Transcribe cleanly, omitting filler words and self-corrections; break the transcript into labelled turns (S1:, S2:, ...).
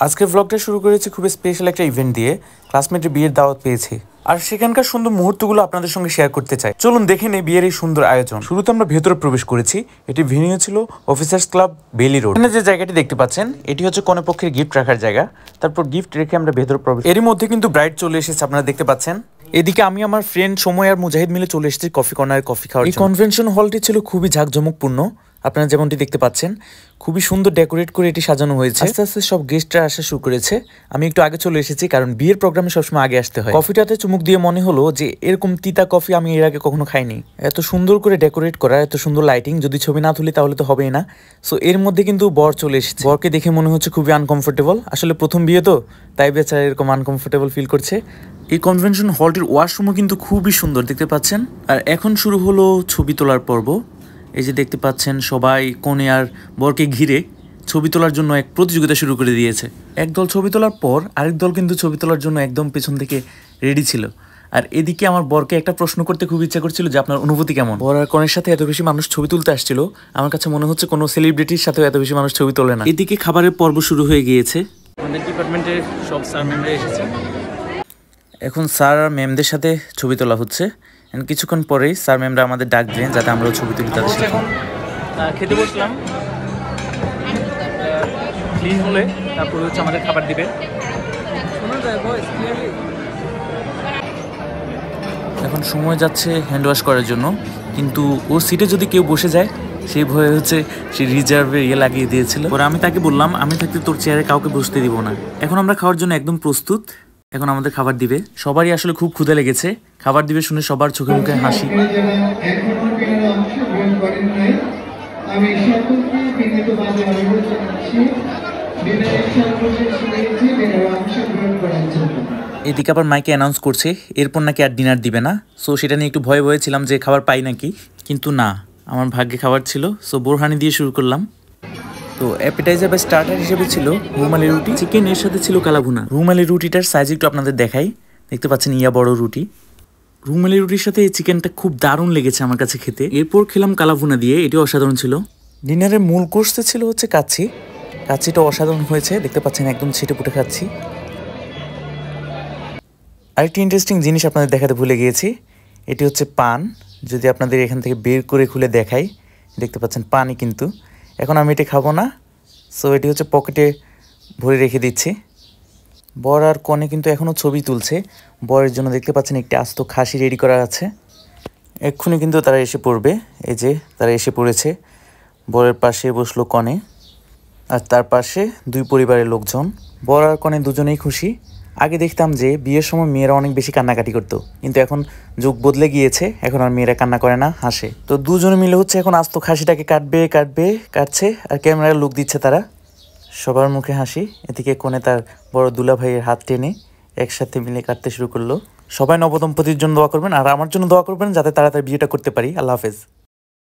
S1: আজকের ব্লগটা শুরু করেছি খুব স্পেশাল একটা ইভেন্ট দিয়ে। ক্লাসমেটের বিয়ের দাওয়াত পেয়েছি আর সেখানকার সুন্দর মুহূর্তগুলো আপনাদের সঙ্গে শেয়ার করতে চাই। চলুন দেখে নেই বিয়ের এই সুন্দর আয়োজন। শুরুতে আমরা ভেতরে প্রবেশ করেছি। এটি ভেন্যু ছিল অফিসার্স ক্লাব বেলি রোড। এখানে যে জায়গাটি দেখতে পাচ্ছেন এটি হচ্ছে কনে পক্ষের গিফট রাখার জায়গা। তারপর গিফট রেখে আমরা ভেতরে প্রবেশ। এরই মধ্যে কিন্তু ব্রাইড চলে এসেছে, আপনারা দেখতে পাচ্ছেন। এদিকে আমি আমার ফ্রেন্ড সময় আর মুজাহিদ মিলে চলে এসেছি কফি কর্নারে কফি খাওয়ার। এই কনভেনশন হলটি ছিল খুবই ঝাঁকজমকপূর্ণ। আপনারা যেমনটি দেখতে পাচ্ছেন খুবই সুন্দর ডেকোরেট করে এটি সাজানো হয়েছে। আস্তে আস্তে সব গেস্টরা আসা শুরু করেছে। আমি একটু আগে চলে এসেছি কারণ বিয়ের প্রোগ্রামে সবসময় আগে আসতে হয়। কফিটাতে চুমুক দিয়ে মনে হলো যে এরকম তিতা কফি আমি এর আগে কখনো খাইনি। এত সুন্দর করে ডেকোরেট করা, এত সুন্দর লাইটিং, যদি ছবি না তুলি তাহলে তো হবেই না। সো এর মধ্যে কিন্তু বর চলে এসেছে। বরকে দেখে মনে হচ্ছে খুবই আনকমফোর্টেবল। আসলে প্রথম বিয়ে তো, তাই বেচারা এরকম আনকমফোর্টেবল ফিল করছে। এই কনভেনশন হলটির ওয়াশরুমও কিন্তু খুবই সুন্দর, দেখতে পাচ্ছেন। আর এখন শুরু হলো ছবি তোলার পর্ব। এই যে দেখতে পাচ্ছেন সবাই কনে আর বরকে ঘিরে ছবি তোলার জন্য এক প্রতিযোগিতা শুরু করে দিয়েছে। একদল ছবি তোলার পর আরেক দল কিন্তু ছবি তোলার জন্য একদম পেছন থেকে রেডি ছিল। আর এদিকে আমার বরকে একটা প্রশ্ন করতে খুব ইচ্ছা করছিল যে আপনার অনুভূতি কেমন। বর আর কনের সাথে এত বেশি মানুষ ছবি তুলতে আসছিল, আমার কাছে মনে হচ্ছে কোনো সেলিব্রিটির সাথেও এত বেশি মানুষ ছবি তোলে না। এদিকে খাবারের পর্ব শুরু হয়ে গিয়েছে। আমাদের ডিপার্টমেন্টের সব স্যার ম্যামরা এসেছে। এখন স্যার আর ম্যামদের সাথে ছবি তোলা হচ্ছে। কিছুক্ষণ পরেই স্যার ম্যামরা আমাদের ডাক দিলেন যাতে আমরাও ছবি তুলি তাদের সাথে। খেতে বসলাম, ক্লিন হলে তারপরে হচ্ছে আমাদের খাবার দিবে। এখন সময় যাচ্ছে হ্যান্ড ওয়াশ করার জন্য, কিন্তু ওর সিটে যদি কেউ বসে যায় সেই ভয়ে হচ্ছে সে রিজার্ভের লাগিয়ে দিয়েছিল। পরে আমি তাকে বললাম আমি থাকতে তোর চেয়ারে কাউকে বসতে দিব না। এখন আমরা খাওয়ার জন্য একদম প্রস্তুত। এখন আমাদের খাবার দিবে। সবারই আসলে খুব ক্ষুধা লেগেছে। খাবার দিবে শুনে সবার চোখে মুখে হাসি। এদিকে আবার মাইকে অ্যানাউন্স করছে এরপর নাকি আর ডিনার দিবে না। সো সেটা নিয়ে একটু ভয়ে ভয়ে ছিলাম যে খাবার পাই নাকি, কিন্তু না, আমার ভাগ্যে খাবার ছিল। সো বোরহানি দিয়ে শুরু করলাম। তো অ্যাপিটাইজার বা স্টার্টার হিসেবে ছিল রুমালি রুটি, চিকেন, এর সাথে ছিল কালাভুনা। রুমালি রুটিটার সাইজ একটু আপনাদের দেখাই, দেখতে পাচ্ছেন ইয়া বড় রুটি। রুমালি রুটির সাথে এই চিকেনটা খুব দারুণ লেগেছে আমার কাছে খেতে। এরপর খেলাম কালাভুনা দিয়ে, এটিও অসাধারণ ছিল। ডিনারের মূল কোর্সে ছিল হচ্ছে কাচ্চি। কাচ্চিটা অসাধারণ হয়েছে, দেখতে পাচ্ছেন একদম ছিটে পুটে খাচ্ছি। আরেকটি ইন্টারেস্টিং জিনিস আপনাদের দেখাতে ভুলে গিয়েছি, এটি হচ্ছে পান। যদি আপনাদের এখান থেকে বের করে খুলে দেখাই, দেখতে পাচ্ছেন পানই কিন্তু। এখন আমি এটি খাবো না, সো এটি হচ্ছে পকেটে ভরে রেখে দিচ্ছি। বর আর কনে কিন্তু এখনও ছবি তুলছে। বরের জন্য দেখতে পাচ্ছেন একটি আস্ত খাসি রেডি করা আছে। এক্ষুনি কিন্তু তারা এসে পড়বে। এই যে তারা এসে পড়েছে। বরের পাশে বসলো কনে, আর তার পাশে দুই পরিবারের লোকজন। বর আর কনে দুজনেই খুশি। আগে দেখতাম যে বিয়ের সময় মেয়েরা অনেক বেশি কান্নাকাটি করতো, কিন্তু এখন যুগ বদলে গিয়েছে, এখন আর মেয়েরা কান্না করে না, হাসে। তো দুজনে মিলে হচ্ছে এখন আস্ত খাসিটাকে কাটছে আর ক্যামেরার লুক দিচ্ছে তারা। সবার মুখে হাসি। এদিকে কোণে তার বড় দুলা ভাইয়ের হাত টেনে একসাথে মিলে কাটতে শুরু করলো। সবাই নবদম্পতির জন্য দোয়া করবেন আর আমার জন্য দোয়া করবেন যাতে তাড়াতাড়ি বিয়েটা করতে পারি। আল্লাহ হাফেজ।